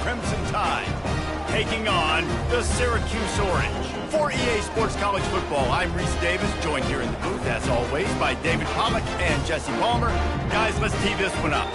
Crimson Tide, taking on the Syracuse Orange. For EA Sports College Football, I'm Reese Davis, joined here in the booth, as always, by David Pollack and Jesse Palmer. Guys, let's tee this one up.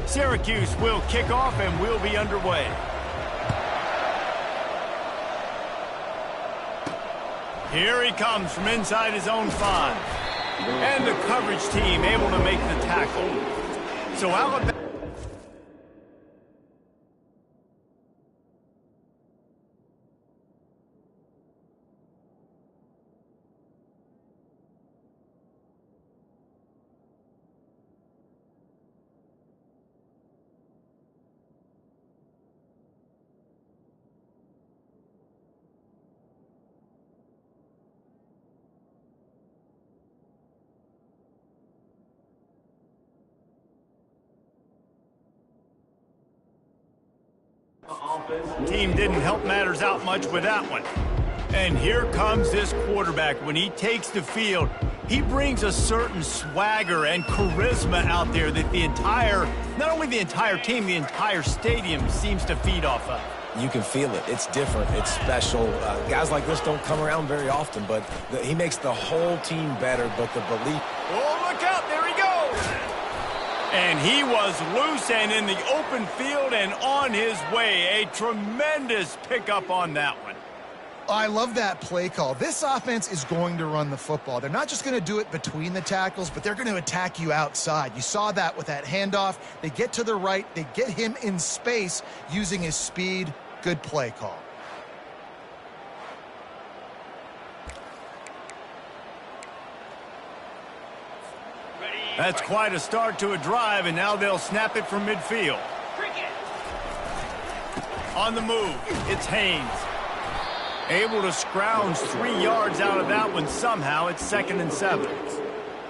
Syracuse will kick off and we'll be underway. Here he comes from inside his own 5. And the coverage team able to make the tackle. So Alabama... Team didn't help matters out much with that one. And here comes this quarterback. When he takes the field, he brings a certain swagger and charisma out there that not only the entire team, the entire stadium seems to feed off of. You can feel it. It's different. It's special. Guys like this don't come around very often, but he makes the whole team better, but the belief... Oh, look out. There he goes. And he was loose and in the open field and on his way. A tremendous pickup on that one. I love that play call. This offense is going to run the football. They're not just going to do it between the tackles, but they're going to attack you outside. You saw that with that handoff. They get to the right. They get him in space using his speed. Good play call. That's quite a start to a drive, and now they'll snap it from midfield. On the move, it's Haynes. Able to scrounge 3 yards out of that one somehow. It's 2nd and 7.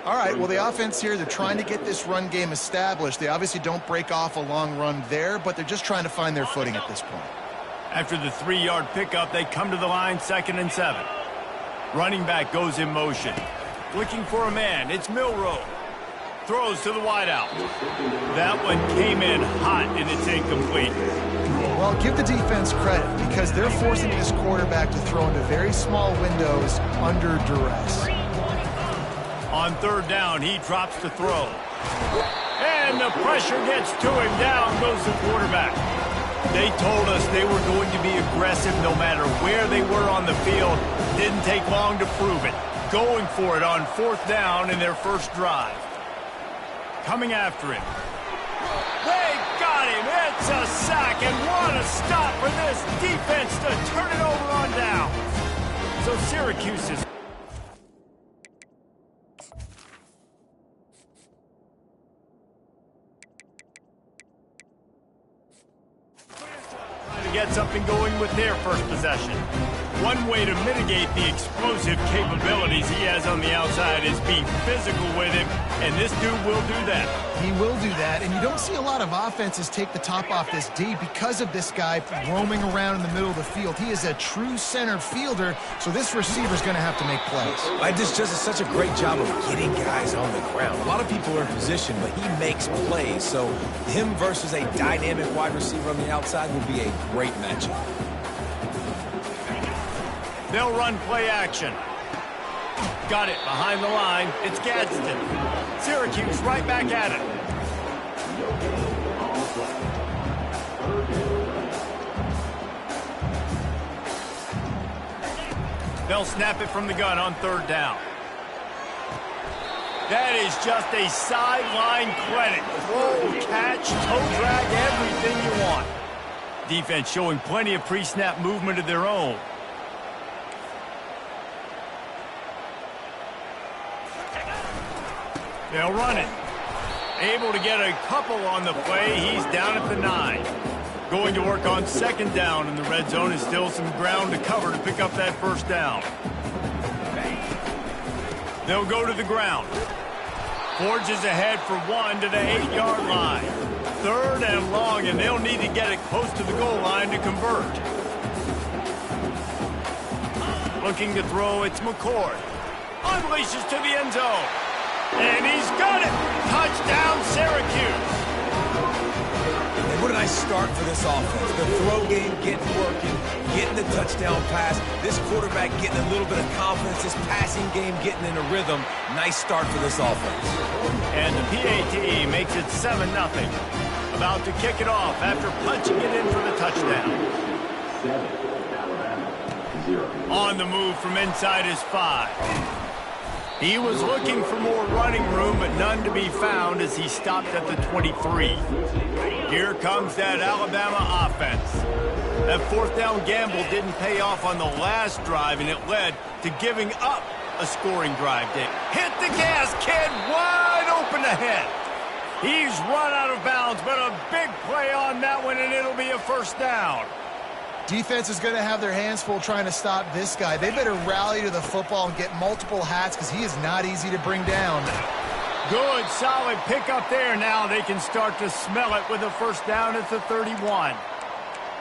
All right, well, the offense here, they're trying to get this run game established. They obviously don't break off a long run there, but they're just trying to find their footing at this point. After the 3-yard pickup, they come to the line, 2nd and 7. Running back goes in motion. Looking for a man, it's Milroe. Throws to the wideout. That one came in hot, and it's incomplete. Well, give the defense credit because they're forcing this quarterback to throw into very small windows under duress. On 3rd down, he drops to throw. And the pressure gets to him. Down goes the quarterback. They told us they were going to be aggressive no matter where they were on the field. Didn't take long to prove it. Going for it on 4th down in their first drive. Coming after him. They got him. It's a sack, and what a stop for this defense to turn it over on down. So Syracuse is... trying to get something going with their first possession. One way to mitigate the explosive capabilities he has on the outside is be physical with him, and this dude will do that. He will do that, and you don't see a lot of offenses take the top off this D because of this guy roaming around in the middle of the field. He is a true center fielder, so this receiver's going to have to make plays. I just does such a great job of getting guys on the ground. A lot of people are in position, but he makes plays, so him versus a dynamic wide receiver on the outside will be a great matchup. They'll run play action. Got it behind the line. It's Gadsden. Syracuse right back at it. They'll snap it from the gun on third down. That is just a sideline credit. Throw, catch, toe drag, everything you want. Defense showing plenty of pre-snap movement of their own. They'll run it. Able to get a couple on the play. He's down at the 9. Going to work on second down in the red zone is still some ground to cover to pick up that first down. They'll go to the ground. Forges ahead for 1 to the 8-yard line. Third and long, and they'll need to get it close to the goal line to convert. Looking to throw, it's McCord. Unleashes to the end zone. And he's got it! Touchdown, Syracuse! And what a nice start for this offense. The throw game getting working, getting the touchdown pass. This quarterback getting a little bit of confidence. This passing game getting in a rhythm. Nice start for this offense. And the PAT makes it 7-0. About to kick it off after punching it in for the touchdown. On the move from inside his 5. He was looking for more running room, but none to be found as he stopped at the 23. Here comes that Alabama offense. That fourth down gamble didn't pay off on the last drive, and it led to giving up a scoring drive. Dick, hit the gas, kid, wide open ahead. He's run out of bounds, but a big play on that one, and it'll be a first down. Defense is going to have their hands full trying to stop this guy. They better rally to the football and get multiple hats because he is not easy to bring down. Good, solid pickup there. Now they can start to smell it with a first down at the 31.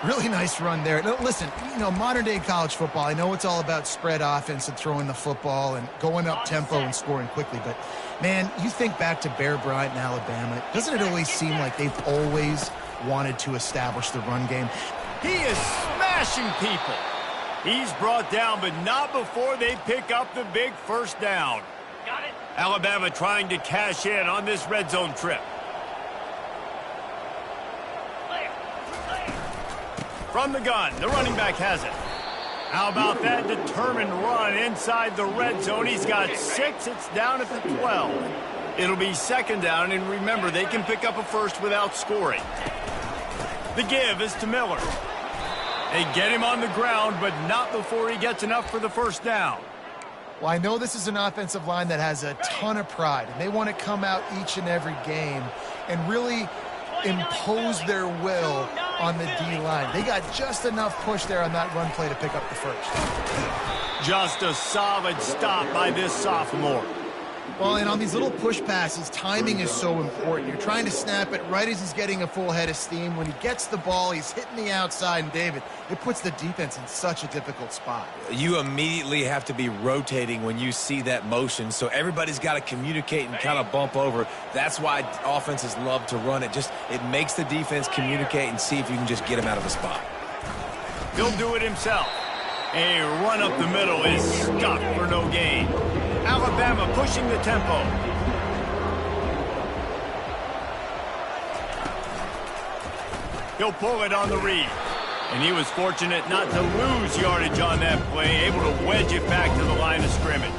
Really nice run there. No, listen, you know, modern-day college football, I know it's all about spread offense and throwing the football and going up tempo and scoring quickly, but, man, you think back to Bear Bryant in Alabama, doesn't it always seem like they've always wanted to establish the run game? He is smashing people. He's brought down, but not before they pick up the big first down. Got it. Alabama trying to cash in on this red zone trip. From the gun, the running back has it. How about that determined run inside the red zone? He's got 6. It's down at the 12. It'll be second down, and remember, they can pick up a first without scoring. The give is to Miller. They get him on the ground, but not before he gets enough for the first down. Well, I know this is an offensive line that has a ton of pride, and they want to come out each and every game and really impose their will on the D-line. They got just enough push there on that run play to pick up the first. Just a solid stop by this sophomore. Well, and on these little push passes, timing is so important. You're trying to snap it right as he's getting a full head of steam. When he gets the ball, he's hitting the outside, and David, it puts the defense in such a difficult spot. You immediately have to be rotating when you see that motion, so everybody's got to communicate and kind of bump over. That's why offenses love to run it. It makes the defense communicate and see if you can just get him out of the spot. He'll do it himself. A run up the middle is stuck for no gain. Alabama pushing the tempo. He'll pull it on the read. And he was fortunate not to lose yardage on that play, able to wedge it back to the line of scrimmage.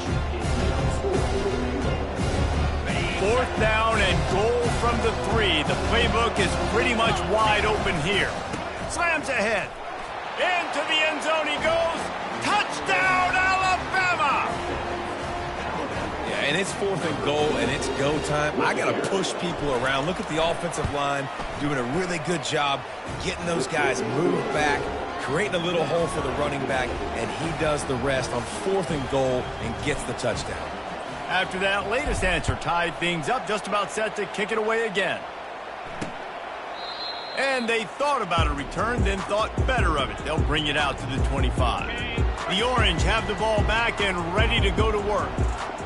Fourth down and goal from the 3. The playbook is pretty much wide open here. Slams ahead. Into the end zone he goes. Touchdown, Alabama! Yeah, and it's 4th and goal, and it's go time. I got to push people around. Look at the offensive line doing a really good job getting those guys moved back, creating a little hole for the running back, and he does the rest on 4th and goal and gets the touchdown. After that latest answer tied things up, just about set to kick it away again. And they thought about a return, then thought better of it. They'll bring it out to the 25. The Orange have the ball back and ready to go to work.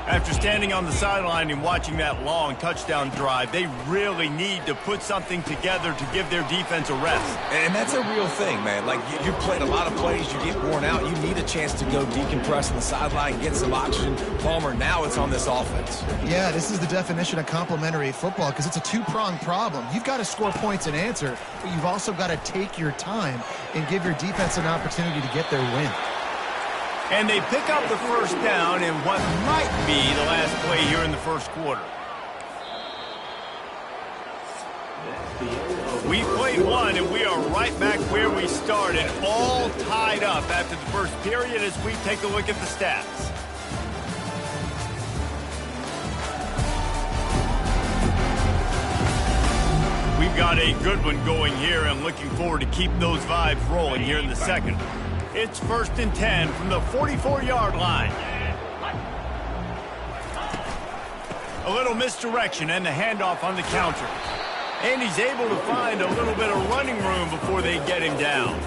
After standing on the sideline and watching that long touchdown drive, they really need to put something together to give their defense a rest. And that's a real thing, man. Like, you played a lot of plays, you get worn out, you need a chance to go decompress on the sideline, get some oxygen. Palmer, now it's on this offense. Yeah, this is the definition of complementary football because it's a two-pronged problem. You've got to score points and answer, but you've also got to take your time and give your defense an opportunity to get their win. And they pick up the first down in what might be the last play here in the first quarter. We played one, and we are right back where we started, all tied up after the first period as we take a look at the stats. We've got a good one going here and looking forward to keep those vibes rolling here in the second. It's 1st and 10 from the 44-yard line. A little misdirection and the handoff on the counter. And he's able to find a little bit of running room before they get him down.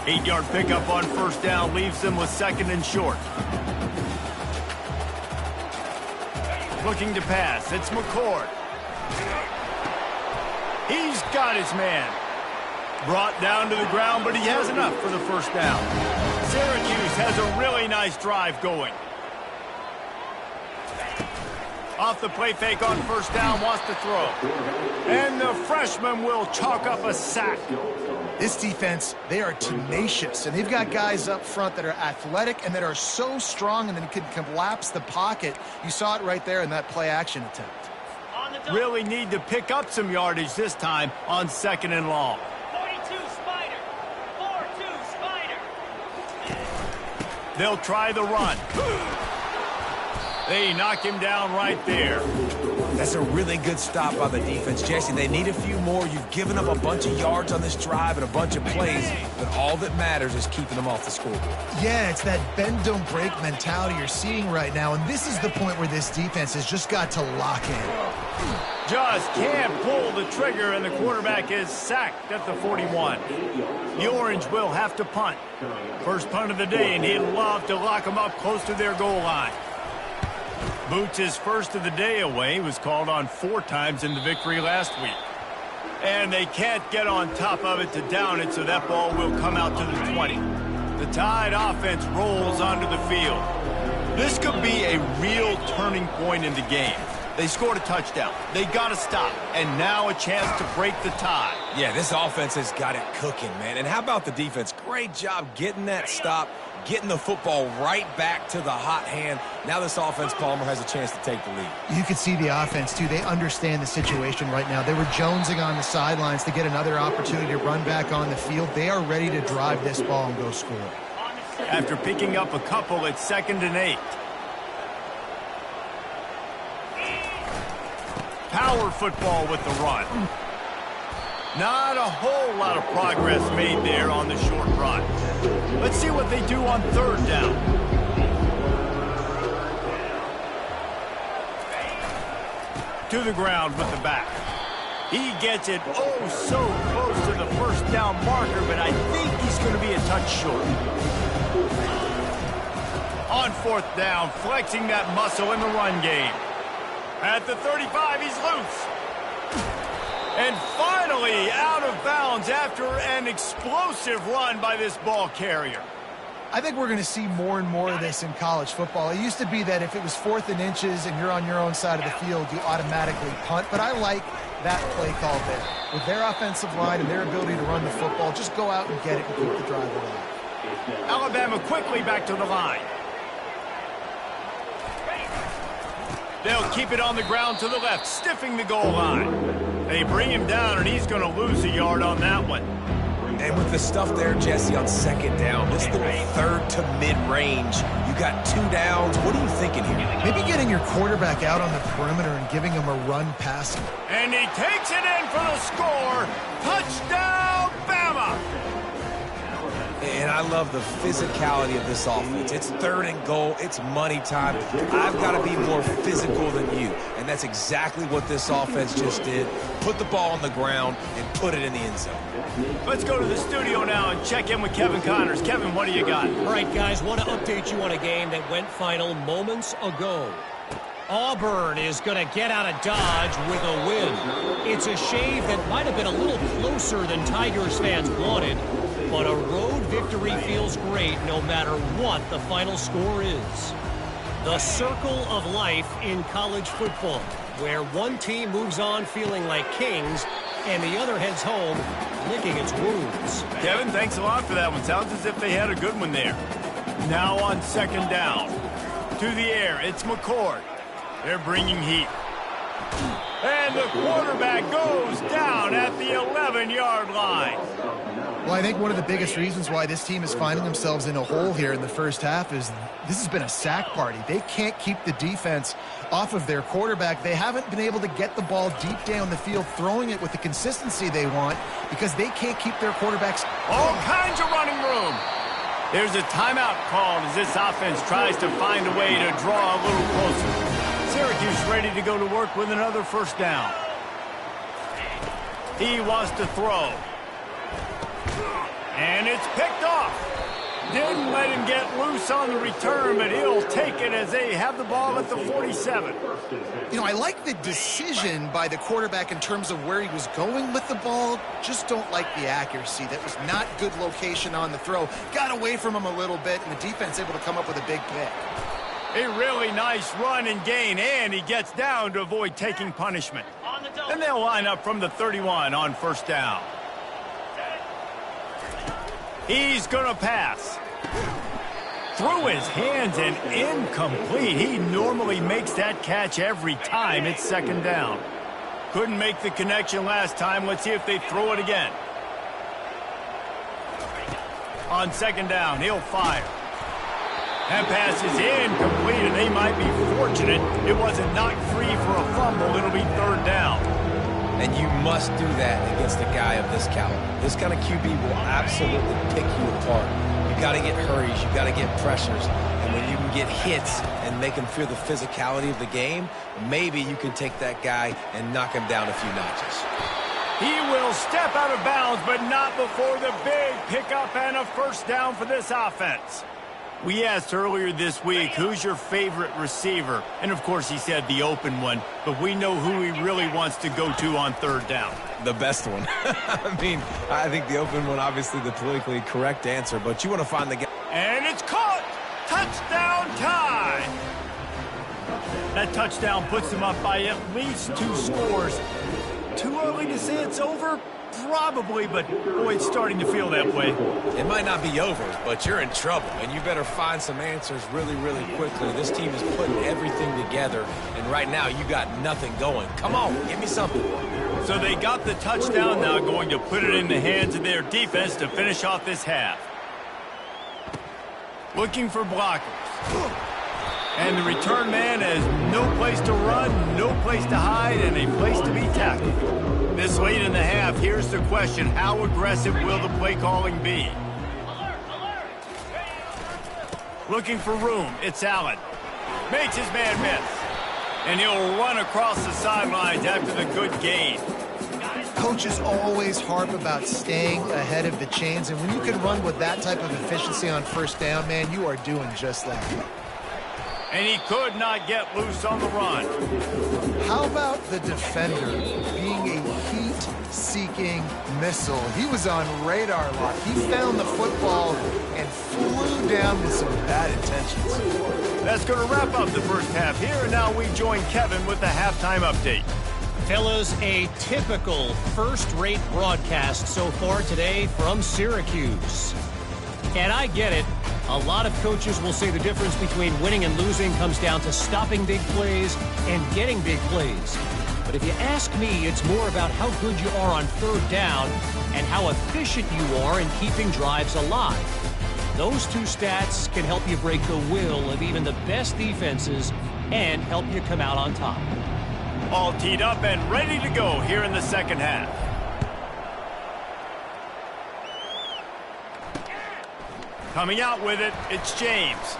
8-yard pickup on first down leaves them with 2nd and short. Looking to pass. It's McCord. He's got his man. Brought down to the ground, but he has enough for the first down. Syracuse has a really nice drive going. Off the play fake on first down, wants to throw. And the freshman will chalk up a sack. This defense, they are tenacious, and they've got guys up front that are athletic and that are so strong and then can collapse the pocket. You saw it right there in that play-action attempt. Really need to pick up some yardage this time on 2nd and long. They'll try the run. They knock him down right there. That's a really good stop by the defense, Jesse. They need a few more. You've given up a bunch of yards on this drive and a bunch of plays, but all that matters is keeping them off the scoreboard. Yeah, it's that bend, don't break mentality you're seeing right now, and this is the point where this defense has just got to lock in. Just can't pull the trigger, and the quarterback is sacked at the 41. The Orange will have to punt. First punt of the day, and he'd love to lock them up close to their goal line. Boots his first of the day away. Was called on 4 times in the victory last week. And they can't get on top of it to down it, so that ball will come out to the 20. The Tide offense rolls onto the field. This could be a real turning point in the game. They scored a touchdown. They got to stop. And now a chance to break the tie. Yeah, this offense has got it cooking, man. And how about the defense? Great job getting that stop, getting the football right back to the hot hand. Now this offense, Palmer, has a chance to take the lead. You can see the offense, too. They understand the situation right now. They were jonesing on the sidelines to get another opportunity to run back on the field. They are ready to drive this ball and go score. After picking up a couple, it's 2nd and 8. Power football with the run. Not a whole lot of progress made there on the short run. Let's see what they do on 3rd down. To the ground with the back. He gets it oh so close to the first down marker, but I think he's going to be a touch short. On 4th down, flexing that muscle in the run game. At the 35, he's loose. And finally out of bounds after an explosive run by this ball carrier. I think we're going to see more and more of this in college football. It used to be that if it was 4th and inches and you're on your own side of the field, you automatically punt. But I like that play call there. With their offensive line and their ability to run the football, just go out and get it and keep the drive alive. Alabama quickly back to the line. They'll keep it on the ground to the left, stiffing the goal line. They bring him down, and he's going to lose a yard on that one. And with the stuff there, Jesse, on 2nd down, this little 3rd to mid-range, you got 2 downs. What are you thinking here? Maybe getting your quarterback out on the perimeter and giving him a run pass. And he takes it in for the score. Touchdown, Bama! And I love the physicality of this offense. It's 3rd and goal. It's money time. I've got to be more physical than you. And that's exactly what this offense just did. Put the ball on the ground and put it in the end zone. Let's go to the studio now and check in with Kevin Connors. Kevin, what do you got? All right, guys, want to update you on a game that went final moments ago. Auburn is going to get out of Dodge with a win. It's a shave that might have been a little closer than Tigers fans wanted, but a road victory feels great no matter what the final score is. The circle of life in college football, where one team moves on feeling like kings and the other heads home licking its wounds. Kevin, thanks a lot for that one. Sounds as if they had a good one there. Now on 2nd down. To the air, it's McCord. They're bringing heat. And the quarterback goes down at the 11-yard line. Well, I think one of the biggest reasons why this team is finding themselves in a hole here in the first half is this has been a sack party. They can't keep the defense off of their quarterback. They haven't been able to get the ball deep down the field, throwing it with the consistency they want because they can't keep their quarterbacks. All kinds of running room. There's a timeout called as this offense tries to find a way to draw a little closer. Syracuse ready to go to work with another 1st down. He wants to throw. And it's picked off. Didn't let him get loose on the return, but he'll take it as they have the ball at the 47. You know, I like the decision by the quarterback in terms of where he was going with the ball. Just don't like the accuracy. That was not good location on the throw. Got away from him a little bit, and the defense able to come up with a big pick. A really nice run and gain, and he gets down to avoid taking punishment. And they'll line up from the 31 on 1st down. He's going to pass. Through his hands and incomplete. He normally makes that catch every time. It's 2nd down. Couldn't make the connection last time. Let's see if they throw it again. On 2nd down, he'll fire. That pass is incomplete, and they might be fortunate it wasn't knocked free for a fumble. It'll be 3rd down. And you must do that against a guy of this caliber. This kind of QB will absolutely pick you apart. You got to get hurries. You got to get pressures. And when you can get hits and make him feel the physicality of the game, maybe you can take that guy and knock him down a few notches. He will step out of bounds, but not before the big pickup and a 1st down for this offense. We asked earlier this week, who's your favorite receiver? And, of course, he said the open one, but we know who he really wants to go to on 3rd down. The best one. I mean, I think the open one, obviously the politically correct answer, but you want to find the guy. And it's caught! Touchdown tie! That touchdown puts them up by at least 2 scores. Too early to say it's over? Probably, but boy, it's starting to feel that way. It might not be over, but you're in trouble, and you better find some answers really, really quickly. This team is putting everything together, and right now you got nothing going. Come on, give me something. So they got the touchdown, now going to put it in the hands of their defense to finish off this half. Looking for blockers. And the return man has no place to run, no place to hide, and a place to be tackled. This late in the half, here's the question. How aggressive will the play calling be? Looking for room. It's Allen. Makes his man miss. And he'll run across the sidelines after the good gain. Coaches always harp about staying ahead of the chains, and when you can run with that type of efficiency on 1st down, man, you are doing just that. And he could not get loose on the run. How about the defender being a heat-seeking missile? He was on radar lock. He found the football and flew down with some bad intentions. That's going to wrap up the first half here, and now we join Kevin with the halftime update. Fellas, a typical first-rate broadcast so far today from Syracuse. And I get it. A lot of coaches will say the difference between winning and losing comes down to stopping big plays and getting big plays. But if you ask me, it's more about how good you are on 3rd down and how efficient you are in keeping drives alive. Those 2 stats can help you break the will of even the best defenses and help you come out on top. All teed up and ready to go here in the second half. Coming out with it, it's James.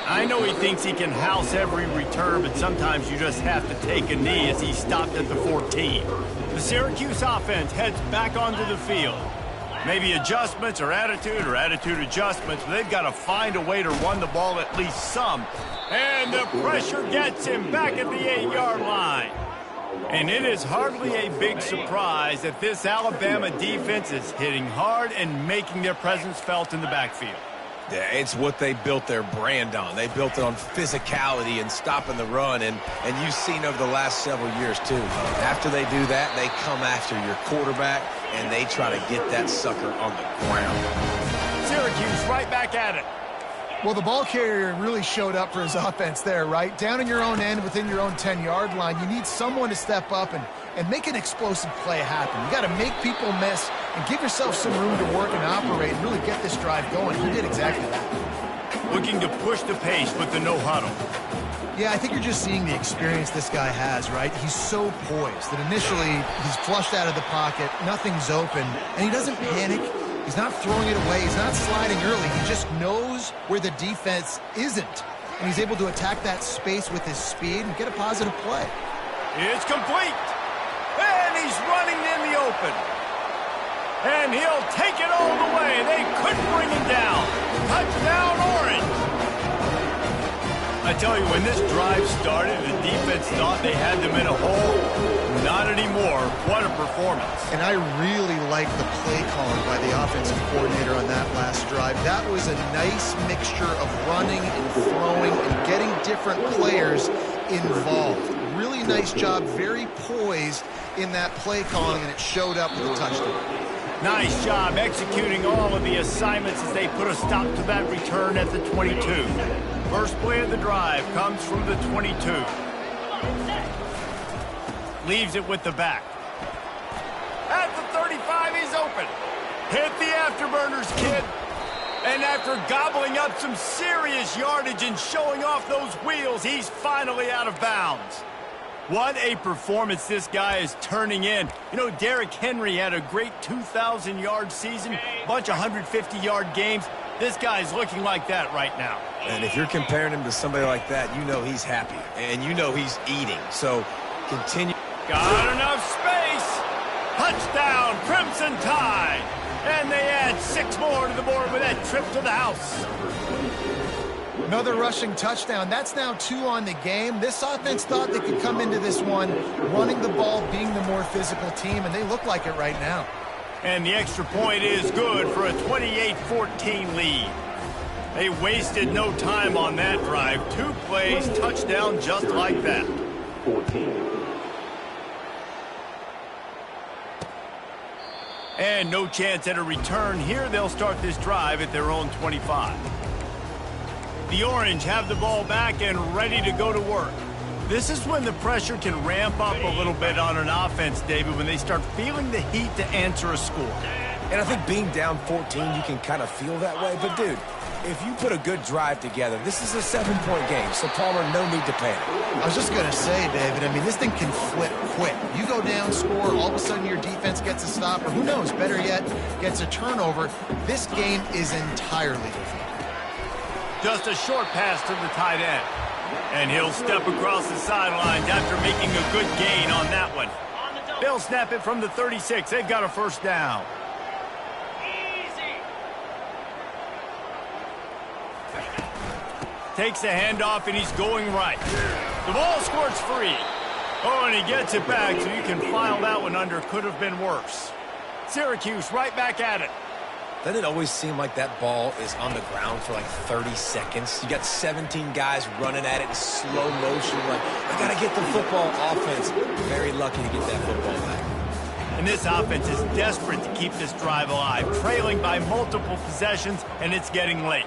I know he thinks he can house every return, but sometimes you just have to take a knee as he stopped at the 14. The Syracuse offense heads back onto the field. Maybe adjustments or attitude adjustments, but they've got to find a way to run the ball at least some. And the pressure gets him back at the 8-yard line. And it is hardly a big surprise that this Alabama defense is hitting hard and making their presence felt in the backfield. Yeah, it's what they built their brand on. They built it on physicality and stopping the run, and you've seen over the last several years, too. After they do that, they come after your quarterback, and they try to get that sucker on the ground. Syracuse right back at it. Well, the ball carrier really showed up for his offense there, right? Down in your own end, within your own 10-yard line, you need someone to step up and make an explosive play happen. You got to make people miss and give yourself some room to work and operate and really get this drive going. He did exactly that. Looking to push the pace with the no-huddle. Yeah, I think you're just seeing the experience this guy has, right? He's so poised that initially he's flushed out of the pocket, nothing's open, and he doesn't panic. He's not throwing it away. He's not sliding early. He just knows where the defense isn't, and he's able to attack that space with his speed and get a positive play. It's complete. And he's running in the open. And he'll take it all the way. They couldn't bring him down. Touchdown, Orange. I tell you, when this drive started, the defense thought they had them in a hole. Not anymore. What a performance. And I really like the play calling by the offensive coordinator on that last drive. That was a nice mixture of running and throwing and getting different players involved. Really nice job, very poised in that play calling, and it showed up with a touchdown. Nice job executing all of the assignments as they put a stop to that return at the 22. First play of the drive comes from the 22. Leaves it with the back. At the 35, he's open. Hit the afterburners, kid. And after gobbling up some serious yardage and showing off those wheels, he's finally out of bounds. What a performance this guy is turning in. You know, Derrick Henry had a great 2,000-yard season, bunch of 150-yard games. This guy's looking like that right now. And if you're comparing him to somebody like that, you know he's happy. And you know he's eating. So continue. Got enough space. Touchdown, Crimson Tide. And they add 6 more to the board with that trip to the house. Another rushing touchdown. That's now 2 on the game. This offense thought they could come into this one running the ball, being the more physical team, and they look like it right now. And the extra point is good for a 28-14 lead. They wasted no time on that drive. 2 plays, touchdown just like that. 14. And no chance at a return here. They'll start this drive at their own 25. The Orange have the ball back and ready to go to work. This is when the pressure can ramp up a little bit on an offense, David, when they start feeling the heat to answer a score. And I think being down 14, you can kind of feel that way. But, dude, if you put a good drive together, this is a 7-point game. So, Palmer, no need to panic. I was just going to say, David, I mean, this thing can flip quick. You go down, score, all of a sudden your defense gets a stop, or who knows, better yet, gets a turnover. This game is entirely different. Just a short pass to the tight end. And he'll step across the sidelines after making a good gain on that one. They'll snap it from the 36. They've got a first down. Takes the handoff, and he's going right. The ball squirts free. Oh, and he gets it back, so you can file that one under. Could have been worse. Syracuse right back at it. Doesn't it always seem like that ball is on the ground for like 30 seconds? You got 17 guys running at it in slow motion. Like, I got to get the football. Offense, very lucky to get that football back. And this offense is desperate to keep this drive alive, trailing by multiple possessions, and it's getting late.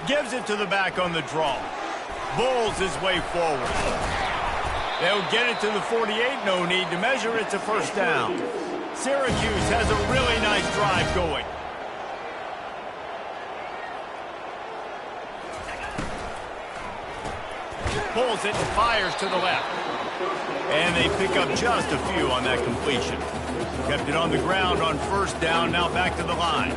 Gives it to the back on the draw. Bulls his way forward. They'll get it to the 48. No need to measure. It's a first down. Syracuse has a really nice drive going. pulls it and fires to the left. And they pick up just a few on that completion. Kept it on the ground on first down, now back to the line.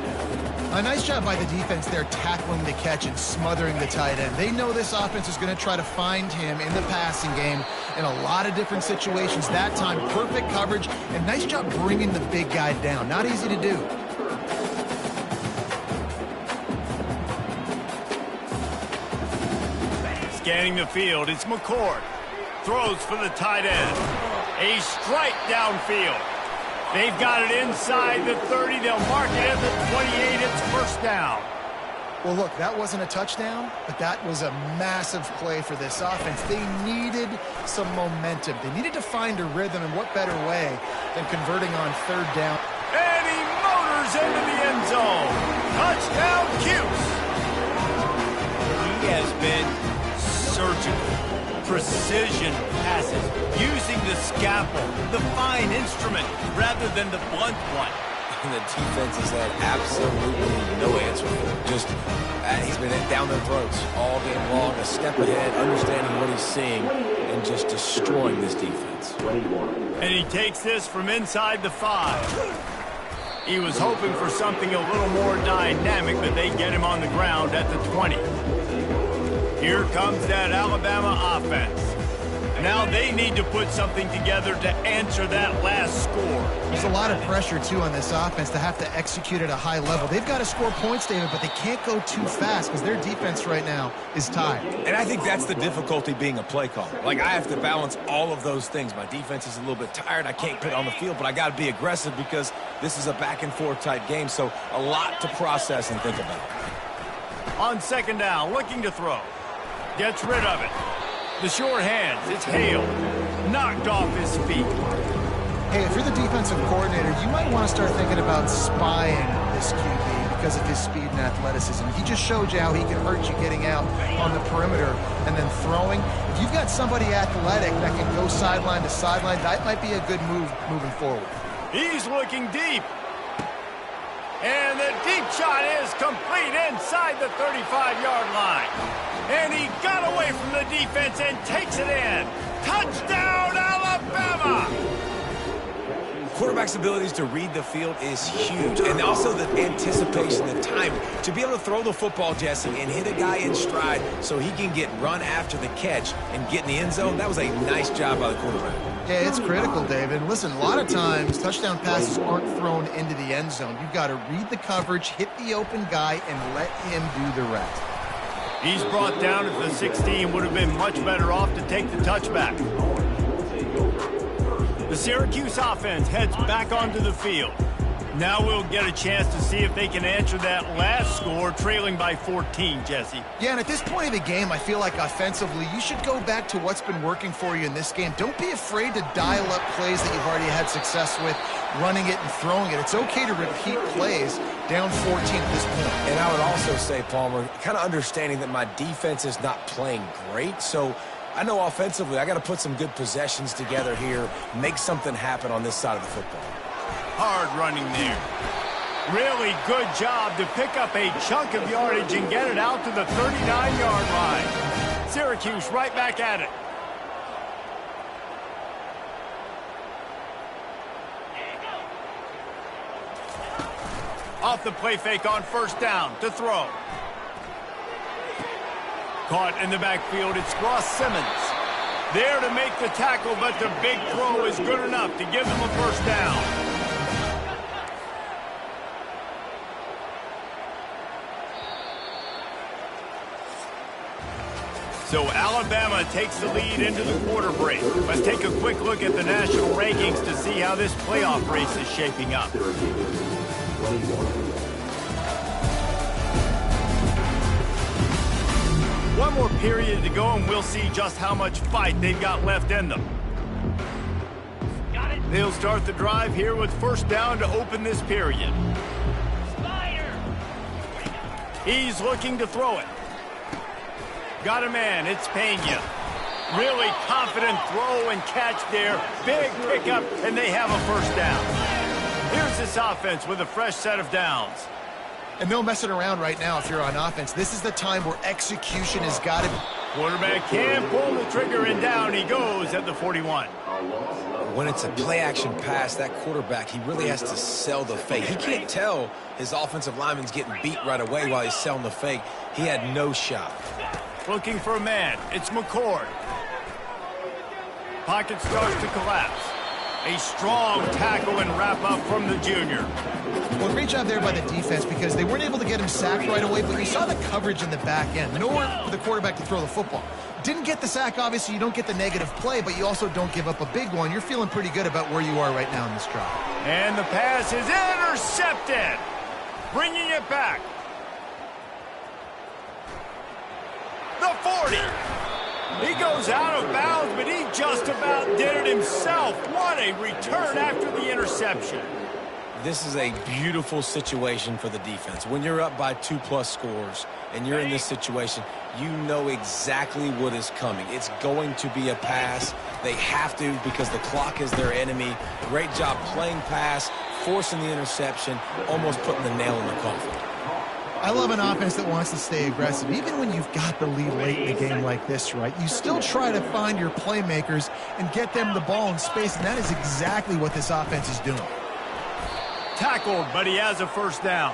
A nice job by the defense there tackling the catch and smothering the tight end. They know this offense is going to try to find him in the passing game in a lot of different situations. That time, perfect coverage, and nice job bringing the big guy down. Not easy to do. Scanning the field, it's McCord. Throws for the tight end. A strike downfield. They've got it inside the 30. They'll mark it at the 28. It's first down. Well, look, that wasn't a touchdown, but that was a massive play for this offense. They needed some momentum. They needed to find a rhythm, and what better way than converting on third down. And he motors into the end zone. Touchdown, Cuse. He has been surgical. Precision passes, using the scalpel, the fine instrument, rather than the blunt one. And the defense has had absolutely no answer for him. Just, he's been down their throats all game long, a step ahead, understanding what he's seeing, and just destroying this defense. And he takes this from inside the 5. He was hoping for something a little more dynamic, but they get him on the ground at the 20. Here comes that Alabama offense. Now they need to put something together to answer that last score. There's a lot of pressure, too, on this offense to have to execute at a high level. They've got to score points, David, but they can't go too fast because their defense right now is tired. And I think that's the difficulty being a play caller. Like, I have to balance all of those things. My defense is a little bit tired. I can't put it on the field, but I got to be aggressive because this is a back-and-forth type game, so a lot to process and think about. On second down, looking to throw. Gets rid of it. The short hands, it's Hale. Knocked off his feet. Hey, if you're the defensive coordinator, you might want to start thinking about spying this QB because of his speed and athleticism. He just showed you how he can hurt you getting out on the perimeter and then throwing. If you've got somebody athletic that can go sideline to sideline, that might be a good move moving forward. He's looking deep. And the deep shot is complete inside the 35-yard line. And he got away from the defense and takes it in. Touchdown, Alabama! Quarterback's abilities to read the field is huge. And also the anticipation, the time. To be able to throw the football, Jesse, and hit a guy in stride so he can get run after the catch and get in the end zone, that was a nice job by the quarterback. Yeah, it's critical, David. Listen, a lot of times touchdown passes aren't thrown into the end zone. You've got to read the coverage, hit the open guy, and let him do the rest. He's brought down at the 16. Would have been much better off to take the touchback. The Syracuse offense heads back onto the field. Now we'll get a chance to see if they can answer that last score, trailing by 14, Jesse. Yeah, and at this point of the game, I feel like offensively, you should go back to what's been working for you in this game. Don't be afraid to dial up plays that you've already had success with, running it and throwing it. It's okay to repeat plays down 14 at this point. And I would also say, Palmer, kind of understanding that my defense is not playing great, so I know offensively I got to put some good possessions together here, make something happen on this side of the football. Hard running there. Really good job to pick up a chunk of yardage and get it out to the 39-yard line. Syracuse right back at it. Off the play fake on first down to throw. Caught in the backfield, it's Ross Simmons. There to make the tackle, but the big throw is good enough to give them a first down. So Alabama takes the lead into the quarter break. Let's take a quick look at the national rankings to see how this playoff race is shaping up. One more period to go, and we'll see just how much fight they've got left in them. They'll start the drive here with first down to open this period. He's looking to throw it. Got a man, it's Pena. Really confident throw and catch there. Big pickup, and they have a first down. Here's this offense with a fresh set of downs. And no messing around right now if you're on offense. This is the time where execution has got to be. Quarterback can't pull the trigger, and down he goes at the 41. When it's a play-action pass, that quarterback, he really has to sell the fake. He can't tell his offensive lineman's getting beat right away while he's selling the fake. He had no shot. Looking for a man. It's McCord. Pocket starts to collapse. A strong tackle and wrap-up from the junior. Well, great job there by the defense because they weren't able to get him sacked right away, but you saw the coverage in the back end. Nowhere for the quarterback to throw the football. Didn't get the sack, obviously. You don't get the negative play, but you also don't give up a big one. You're feeling pretty good about where you are right now in this drive. And the pass is intercepted. Bringing it back. The 40. He goes out of bounds, but he just about did it himself. What a return after the interception. This is a beautiful situation for the defense. When you're up by 2+ scores and you're in this situation, you know exactly what is coming. It's going to be a pass. They have to because the clock is their enemy. Great job playing pass, forcing the interception, almost putting the nail in the coffin. I love an offense that wants to stay aggressive. Even when you've got the lead late in the game like this, right, you still try to find your playmakers and get them the ball in space, and that is exactly what this offense is doing. Tackled, but he has a first down.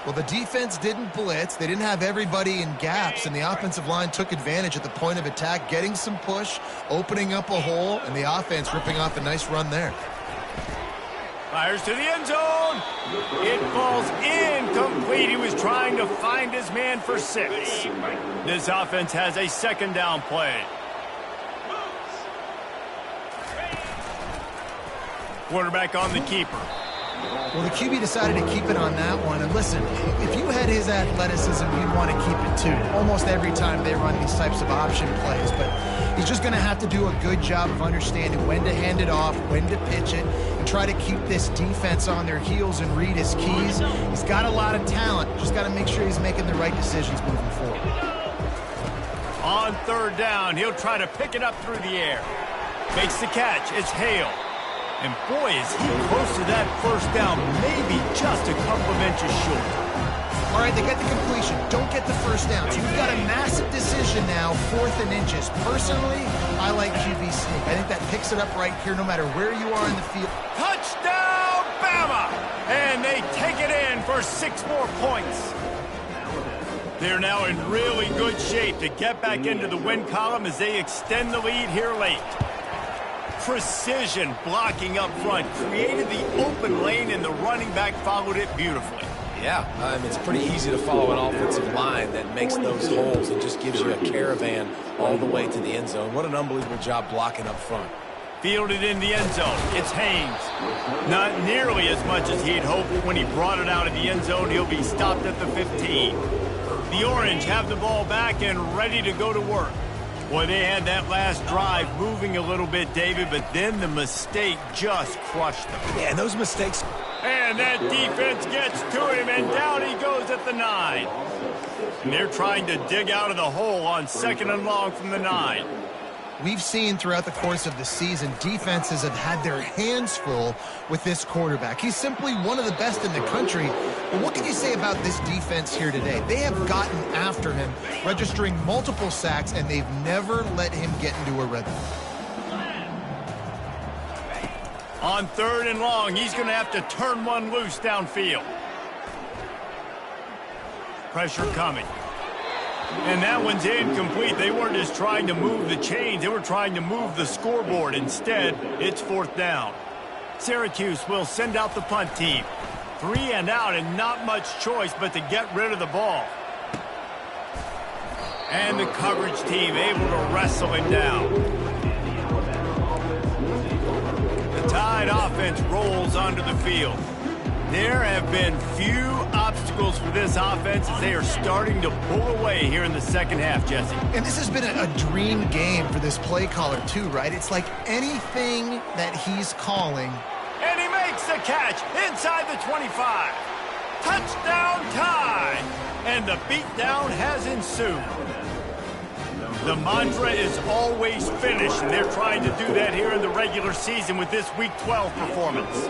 Well, the defense didn't blitz. They didn't have everybody in gaps, and the offensive line took advantage at the point of attack, getting some push, opening up a hole, and the offense ripping off a nice run there. Fires to the end zone. It falls incomplete. He was trying to find his man for 6. This offense has a second down play. Quarterback on the keeper. Well, the QB decided to keep it on that one. And listen, if you had his athleticism, you'd want to keep it too. Almost every time they run these types of option plays. But he's just going to have to do a good job of understanding when to hand it off, when to pitch it, and try to keep this defense on their heels and read his keys. He's got a lot of talent. Just got to make sure he's making the right decisions moving forward. On third down, he'll try to pick it up through the air. Makes the catch. It's Hale. And boy, is he close to that first down, maybe just a couple of inches short. All right, they get the completion. Don't get the first down. So you've got a massive decision now, 4th and inches. Personally, I like QB sneak. I think that picks it up right here no matter where you are in the field. Touchdown, Bama! And they take it in for 6 more points. They're now in really good shape to get back into the win column as they extend the lead here late. Precision blocking up front created the open lane, and the running back followed it beautifully. Yeah, it's pretty easy to follow an offensive line that makes those holes and just gives you a caravan all the way to the end zone. What an unbelievable job blocking up front. Fielded in the end zone. It's Haynes. Not nearly as much as he'd hoped. When he brought it out of the end zone, he'll be stopped at the 15. The Orange have the ball back and ready to go to work. Boy, they had that last drive moving a little bit, David, but then the mistake just crushed them. Yeah, and those mistakes. And that defense gets to him, and down he goes at the 9. And they're trying to dig out of the hole on 2nd and long from the 9. We've seen throughout the course of the season, defenses have had their hands full with this quarterback. He's simply one of the best in the country. But what can you say about this defense here today? They have gotten after him, registering multiple sacks, and they've never let him get into a rhythm. On 3rd and long, he's going to have to turn one loose downfield. Pressure coming. And that one's incomplete. They weren't just trying to move the chains. They were trying to move the scoreboard. Instead, it's 4th down. Syracuse will send out the punt team. 3 and out, and not much choice but to get rid of the ball. And the coverage team able to wrestle him down. The Tide offense rolls onto the field. There have been few obstacles for this offense as they are starting to pull away here in the second half, Jesse. And this has been a dream game for this play caller too, right? It's like anything that he's calling. And he makes the catch inside the 25. Touchdown Tide! And the beatdown has ensued. The mantra is always finish, and they're trying to do that here in the regular season with this Week 12 performance.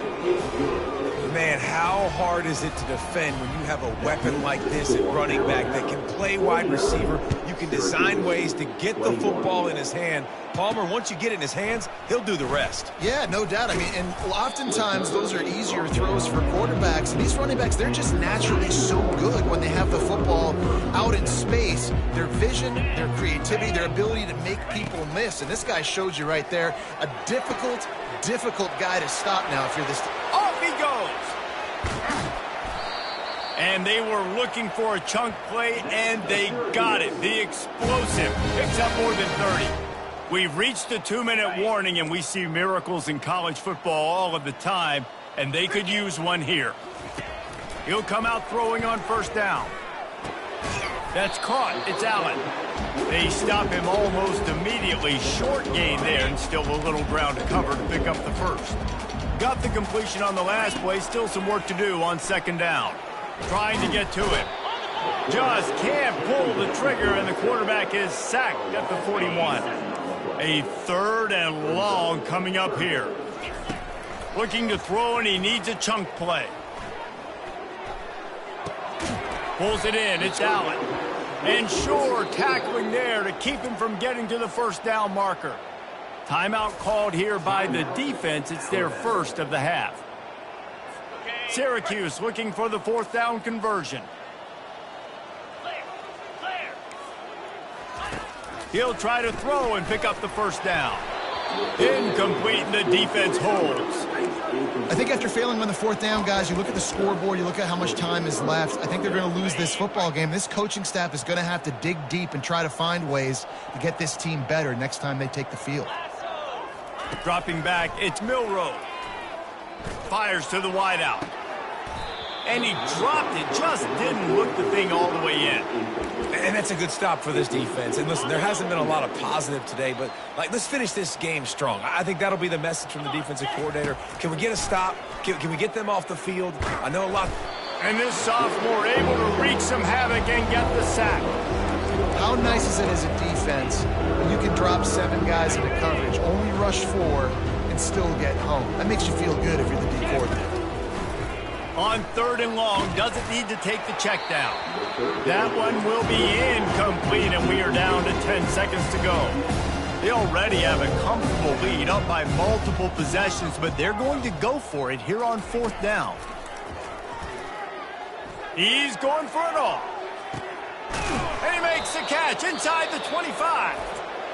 Man, how hard is it to defend when you have a weapon like this at running back that can play wide receiver? You can design ways to get the football in his hand. Palmer, once you get it in his hands, he'll do the rest. Yeah, no doubt. I mean, and oftentimes those are easier throws for quarterbacks. And these running backs, they're just naturally so good when they have the football out in space. Their vision, their creativity, their ability to make people miss. And this guy showed you right there, a difficult guy to stop now if you're this. Off he goes. And they were looking for a chunk play, and they got it. The explosive picks up more than 30. We've reached the 2-minute warning, and we see miracles in college football all of the time, and they could use one here. He'll come out throwing on first down. That's caught. It's Allen. They stop him almost immediately. Short gain there, and still a little ground to cover to pick up the first. Got the completion on the last play. Still some work to do on second down. Trying to get to it. Just can't pull the trigger, and the quarterback is sacked at the 41. A 3rd and long coming up here. Looking to throw, and he needs a chunk play. Pulls it in. It's Allen. And Shore tackling there to keep him from getting to the first down marker. Timeout called here by the defense. It's their first of the half. Syracuse looking for the 4th down conversion. He'll try to throw and pick up the first down. Incomplete, and the defense holds. I think after failing on the 4th down, guys, you look at the scoreboard, you look at how much time is left. I think they're going to lose this football game. This coaching staff is going to have to dig deep and try to find ways to get this team better next time they take the field. Dropping back, it's Milroe. Fires to the wideout. And he dropped it, just didn't look the thing all the way in. And that's a good stop for this defense. And listen, there hasn't been a lot of positive today, but let's finish this game strong. I think that'll be the message from the defensive coordinator. Can we get a stop? Can we get them off the field? I know a lot. And this sophomore able to wreak some havoc and get the sack. How nice is it as a defense when you can drop 7 guys into coverage, only rush 4, and still get home? That makes you feel good if you're the D coordinator. On 3rd and long, doesn't need to take the check down. That one will be incomplete, and we are down to 10 seconds to go. They already have a comfortable lead, up by multiple possessions, but they're going to go for it here on 4th down. He's going for it all. And he makes the catch inside the 25.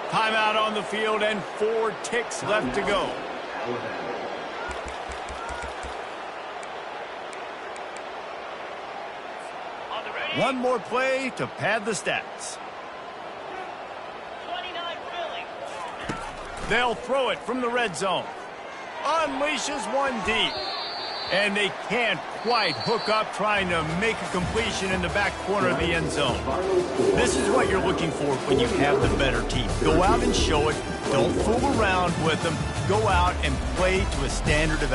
Timeout on the field, and 4 ticks left to go. One more play to pad the stats. They'll throw it from the red zone. Unleashes one deep. And they can't quite hook up, trying to make a completion in the back corner of the end zone. This is what you're looking for when you have the better team. Go out and show it. Don't fool around with them. Go out and play to a standard of